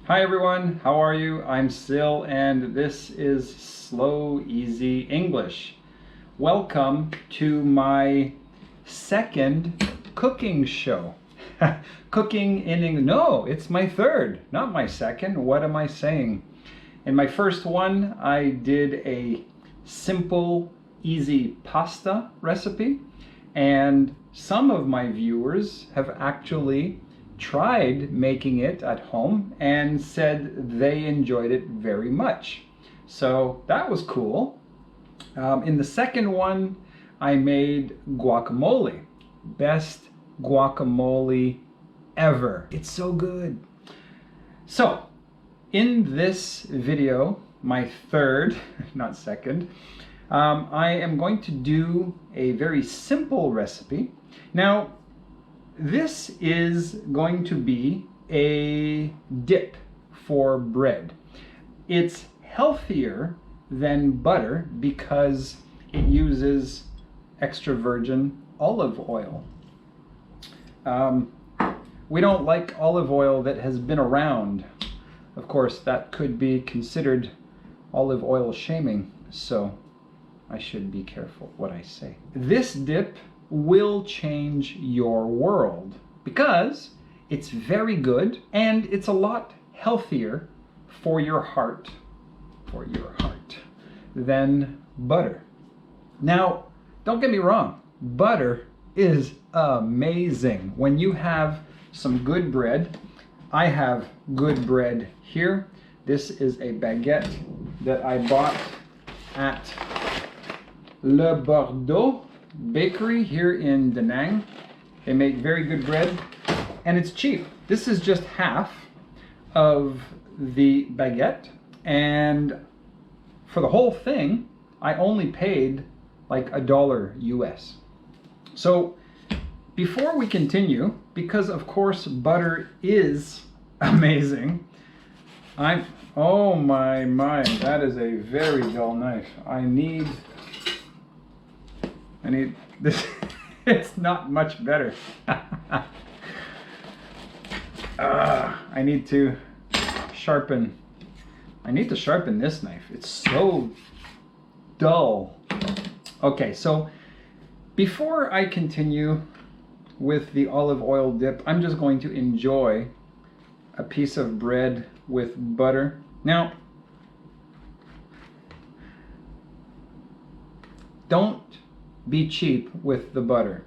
Hi everyone, how are you? I'm Sil and this is Slow Easy English. Welcome to my second cooking show. Cooking in English. No, it's my third, not my second. What am I saying? In my first one, I did a simple, easy pasta recipe, and some of my viewers have actually tried making it at home and said they enjoyed it very much. So that was cool. In the second one, I made guacamole. Best guacamole ever. It's so good. So, in this video, my third, not second, I am going to do a very simple recipe. Now, this is going to be a dip for bread. It's healthier than butter because it uses extra virgin olive oil. We don't like olive oil that has been around. Of course, that could be considered olive oil shaming, so I should be careful what I say. This dip will change your world because it's very good and it's a lot healthier for your heart than butter. Now, don't get me wrong, butter is amazing. When you have some good bread, I have good bread here. This is a baguette that I bought at Le Bordeaux bakery here in Da Nang. They make very good bread and it's cheap. This is just half of the baguette, and for the whole thing I only paid like $1 US. So before we continue, because of course butter is amazing, oh my, that is a very dull knife. I need this. It's not much better. I need to sharpen this knife. It's so dull. Okay, so before I continue with the olive oil dip, I'm just going to enjoy a piece of bread with butter. Now, don't be cheap with the butter.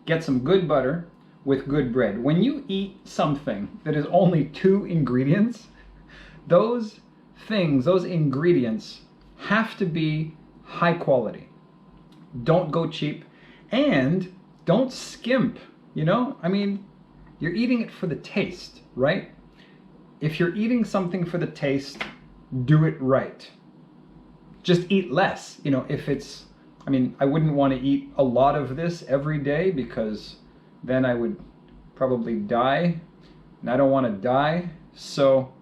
Get some good butter with good bread. When you eat something that is only 2 ingredients, those ingredients have to be high quality. Don't go cheap and don't skimp, you know? I mean, you're eating it for the taste, right? If you're eating something for the taste, do it right. Just eat less, you know, if it's, I mean, I wouldn't want to eat a lot of this every day because then I would probably die, and I don't want to die, so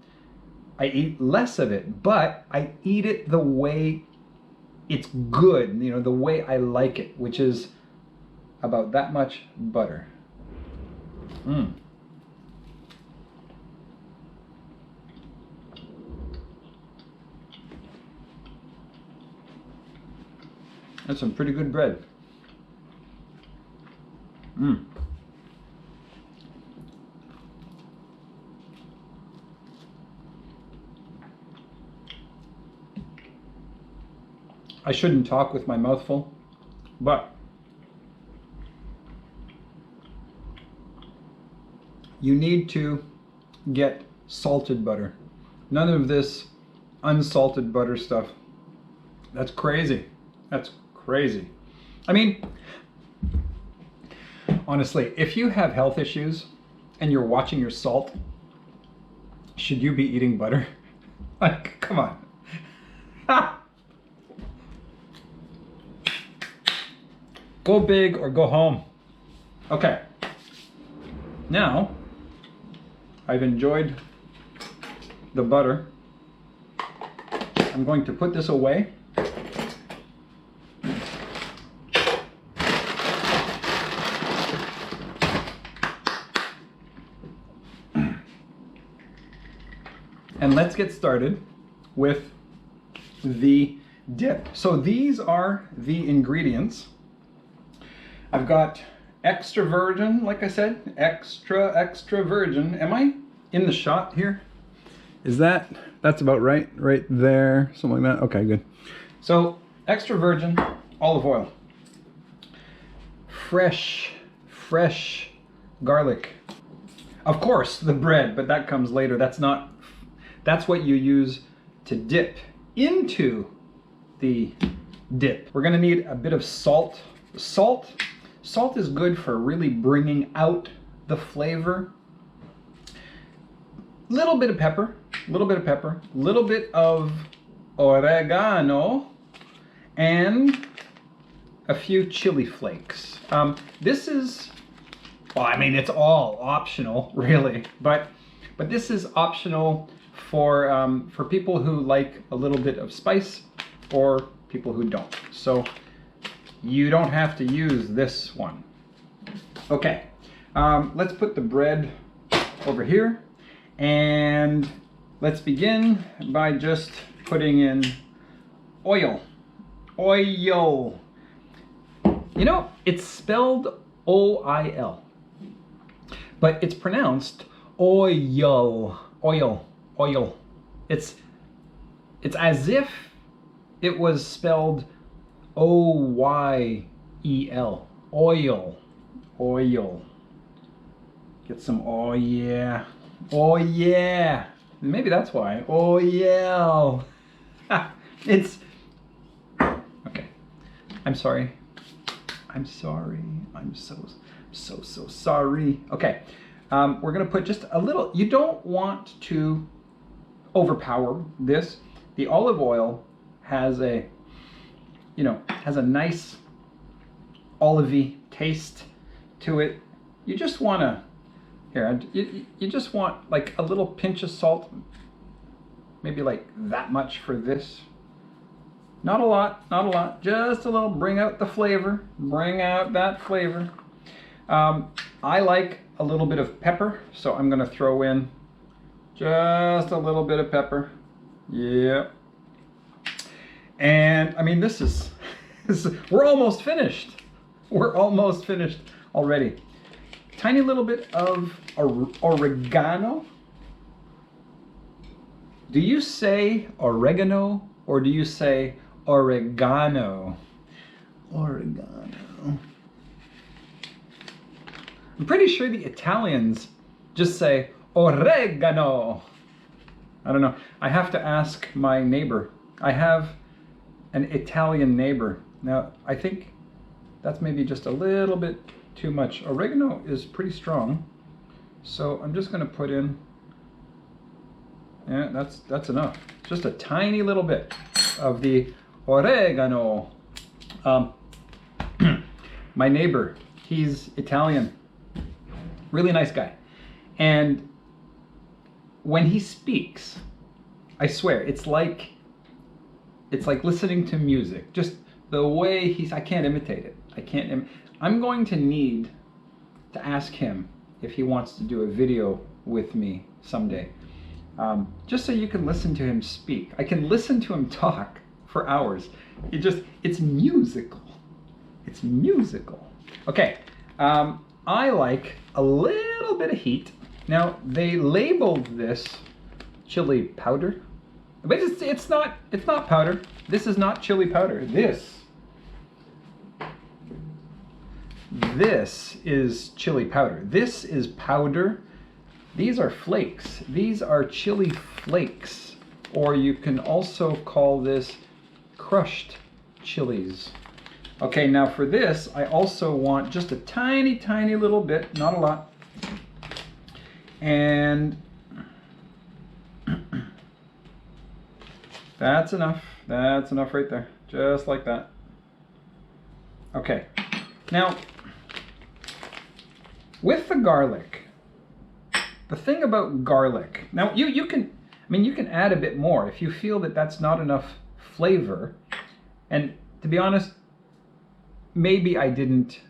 I eat less of it, but I eat it the way it's good, you know, the way I like it, which is about that much butter. That's some pretty good bread. I shouldn't talk with my mouth full, but you need to get salted butter. None of this unsalted butter stuff. That's crazy. That's crazy. I mean, honestly, if you have health issues and you're watching your salt, should you be eating butter? Like, come on. Go big or go home. Okay. Now, I've enjoyed the butter. I'm going to put this away. And let's get started with the dip. So these are the ingredients. I've got extra virgin, like I said, extra virgin. Am I in the shot here? Is that's about right? Right there, something like that. Okay, good. So extra virgin olive oil. Fresh garlic. Of course, the bread, but that comes later. That's what you use to dip into the dip. We're gonna need a bit of salt. Salt is good for really bringing out the flavor. Little bit of pepper, little bit of oregano, and a few chili flakes. This is, well, I mean, it's all optional, really, but this is optional for people who like a little bit of spice or people who don't. So you don't have to use this one. Okay, let's put the bread over here, and let's begin by just putting in oil. Oil. You know, it's spelled O-I-L, but it's pronounced oil. Oil. It's as if it was spelled O-Y-E-L. Oil. Get some, oh yeah. Oh yeah. Maybe that's why. Oh yeah. It's, okay. I'm sorry. I'm so sorry. Okay. We're gonna put just a little, you don't want to overpower this. The olive oil has a nice olivey taste to it. You just want to, you just want like a little pinch of salt, maybe like that much for this. Not a lot, just a little, bring out the flavor, bring out that flavor. I like a little bit of pepper, so I'm gonna throw in just a little bit of pepper. Yeah. And I mean, this is we're almost finished. We're almost finished already. Tiny little bit of oregano. Do you say oregano or do you say oregano? Oregano. I'm pretty sure the Italians just say oregano. I don't know. I have to ask my neighbor. I have an Italian neighbor. Now, I think that's maybe just a little bit too much. Oregano is pretty strong. So I'm just gonna put in, yeah, that's enough. Just a tiny little bit of the oregano. My neighbor, he's Italian. Really nice guy. And when he speaks, I swear, it's like listening to music. Just the way I can't imitate it. I'm going to need to ask him if he wants to do a video with me someday. Just so you can listen to him speak. I can listen to him talk for hours. It's musical. It's musical. Okay, I like a little bit of heat. Now, they labeled this chili powder, but it's not powder. This is not chili powder. This is chili powder. This is powder. These are flakes. These are chili flakes. Or you can also call this crushed chilies. Okay, now for this, I also want just a tiny, tiny little bit, not a lot. And that's enough. That's enough right there. Just like that. Okay. Now, with the garlic, the thing about garlic, now you can add a bit more if you feel that that's not enough flavor. And to be honest, maybe I didn't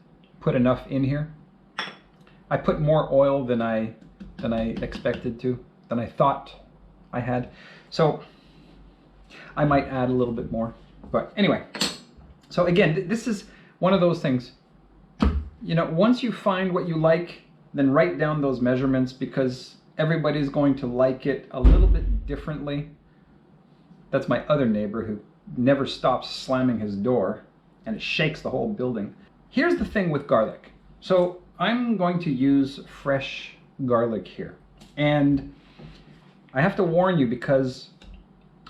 put enough in here. I put more oil than I expected to, than I thought I had. So I might add a little bit more. But anyway, so again, this is one of those things. You know, once you find what you like, then write down those measurements, because everybody's going to like it a little bit differently. That's my other neighbor who never stops slamming his door, and it shakes the whole building. Here's the thing with garlic. So I'm going to use fresh garlic here. And I have to warn you, because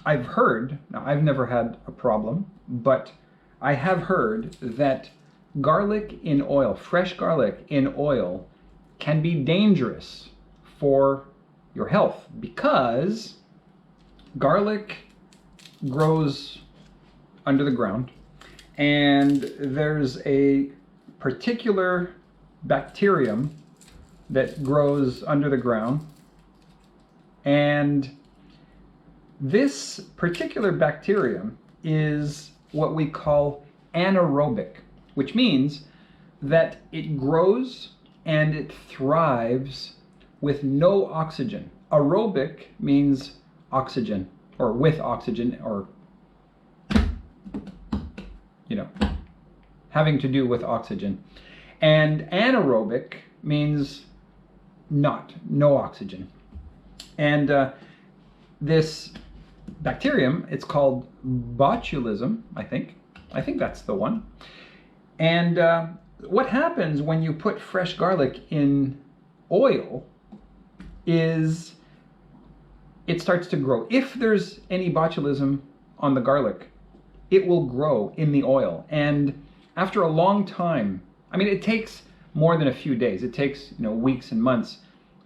I've heard, now I've never had a problem, but I have heard that garlic in oil, fresh garlic in oil, can be dangerous for your health, because garlic grows under the ground, and there's a particular bacterium that grows under the ground, and this particular bacterium is what we call anaerobic, which means that it grows and it thrives with no oxygen. Aerobic means oxygen, or with oxygen, or, you know, having to do with oxygen. And anaerobic means no oxygen. And this bacterium, it's called botulism, I think. I think that's the one. And what happens when you put fresh garlic in oil is it starts to grow. If there's any botulism on the garlic, it will grow in the oil. And after a long time, I mean, it takes more than a few days. It takes, you know, weeks and months.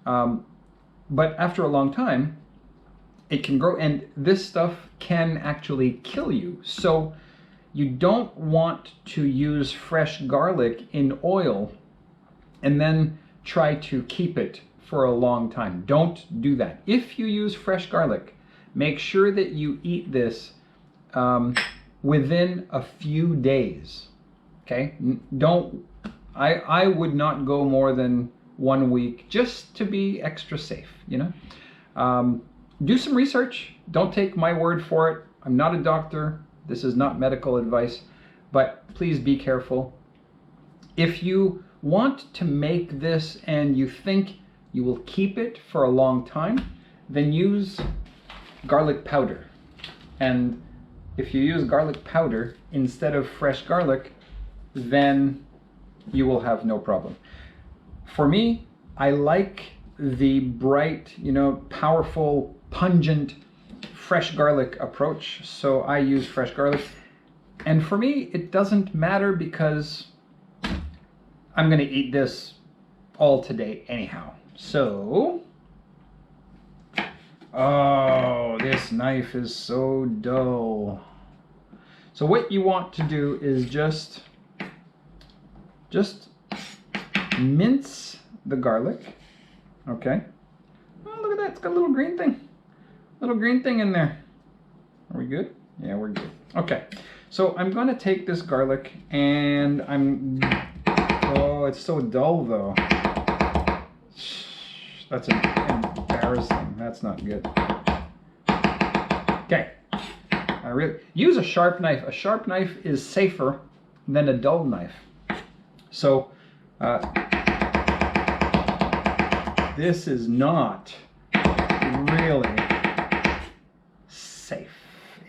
But after a long time, it can grow, and this stuff can actually kill you. So you don't want to use fresh garlic in oil and then try to keep it for a long time. Don't do that. If you use fresh garlic, make sure that you eat this within a few days. Okay? I would not go more than 1 week, just to be extra safe, you know? Do some research. Don't take my word for it. I'm not a doctor. This is not medical advice, but please be careful. If you want to make this and you think you will keep it for a long time, then use garlic powder. And if you use garlic powder instead of fresh garlic, then you will have no problem. For me, I like the bright, you know, powerful, pungent, fresh garlic approach, so I use fresh garlic. And for me, it doesn't matter, because I'm going to eat this all today anyhow. So, oh, this knife is so dull. So what you want to do is just mince the garlic. Okay. Oh, look at that. It's got a little green thing. Little green thing in there. Are we good? Yeah, we're good. Okay. So I'm going to take this garlic and oh, it's so dull though. That's embarrassing. That's not good. Okay. Use a sharp knife. A sharp knife is safer than a dull knife. So this is not really safe.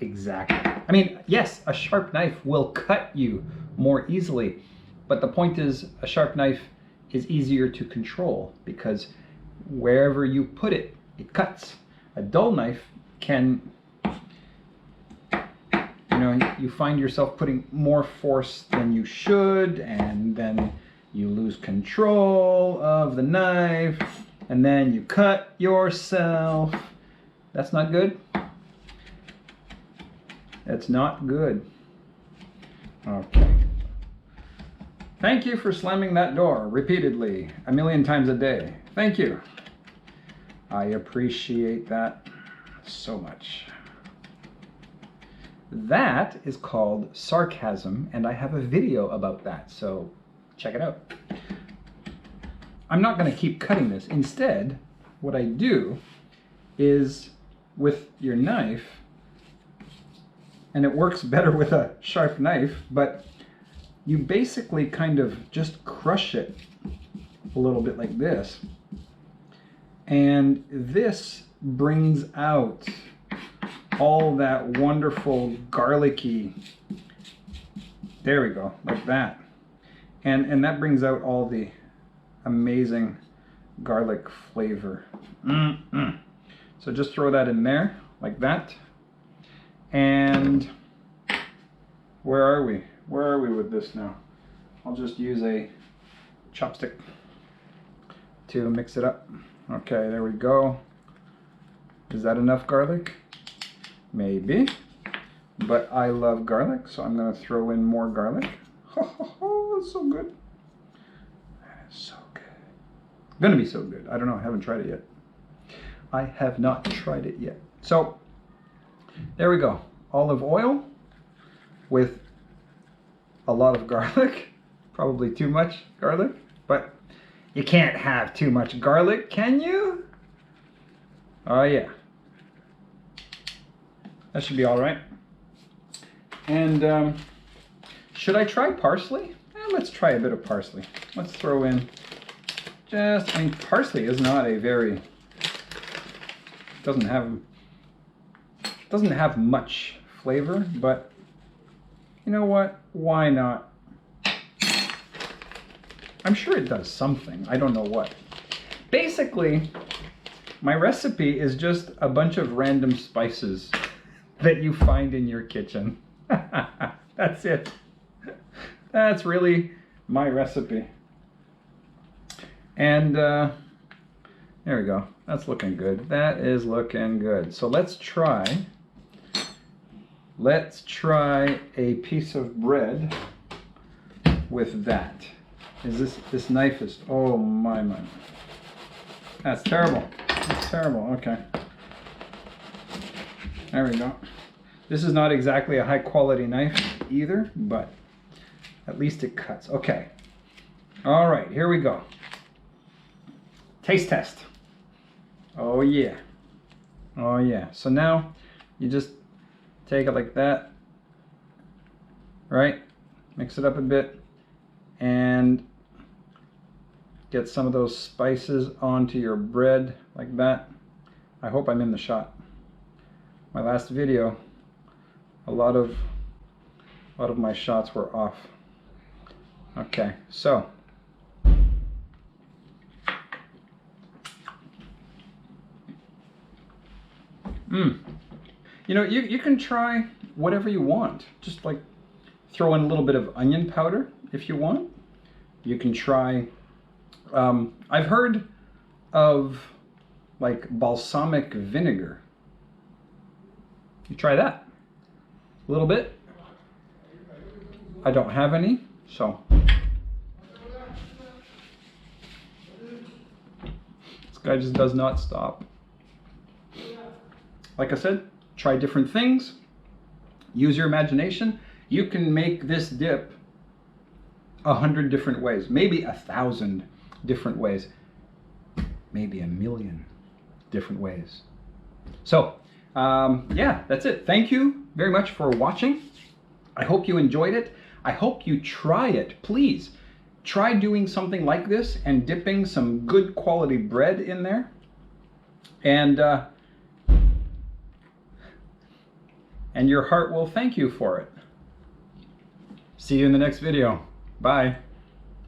Exactly. I mean, yes, a sharp knife will cut you more easily, but the point is, a sharp knife is easier to control, because wherever you put it, it cuts. A dull knife can, you know, you find yourself putting more force than you should, and then you lose control of the knife, and then you cut yourself. That's not good. That's not good. Okay. Thank you for slamming that door repeatedly, 1,000,000 times a day. Thank you. I appreciate that so much. That is called sarcasm, and I have a video about that, so check it out. I'm not going to keep cutting this. Instead, what I do is with your knife, and it works better with a sharp knife, but you basically kind of just crush it a little bit like this. And this brings out all that wonderful garlicky, there we go, like that. And that brings out all the amazing garlic flavor. So just throw that in there, like that. And where are we? Where are we with this now? I'll just use a chopstick to mix it up. Okay, there we go. Is that enough garlic? Maybe. But I love garlic, so I'm going to throw in more garlic. Oh, that's so good. That is so good. Gonna be so good. I don't know, I haven't tried it yet. I have not tried it yet. So, there we go. Olive oil with a lot of garlic. Probably too much garlic, but you can't have too much garlic, can you? Oh yeah. That should be all right. And should I try parsley? Let's try a bit of parsley. Let's throw in just, I mean, parsley is not a very, doesn't have much flavor, but you know what? Why not? I'm sure it does something. I don't know what. Basically, my recipe is just a bunch of random spices that you find in your kitchen. That's it. That's really my recipe. And there we go. That's looking good. That is looking good. So let's try a piece of bread with that. Is this knife is, oh my. That's terrible. That's terrible. Okay. There we go. This is not exactly a high quality knife either, but at least it cuts. Okay. All right, here we go. Taste test. Oh yeah. Oh yeah. So now you just take it like that, right? Mix it up a bit and get some of those spices onto your bread like that. I hope I'm in the shot. My last video, a lot of my shots were off. Okay, so you know, you can try whatever you want. Just like throw in a little bit of onion powder if you want. You can try, I've heard of like balsamic vinegar. You try that. A little bit. I don't have any, so. This guy just does not stop. Like I said, try different things. Use your imagination. You can make this dip 100 different ways, maybe 1,000 different ways, maybe 1,000,000 different ways. So, yeah, that's it. Thank you very much for watching. I hope you enjoyed it. I hope you try it. Please try doing something like this and dipping some good quality bread in there. And your heart will thank you for it. See you in the next video. Bye.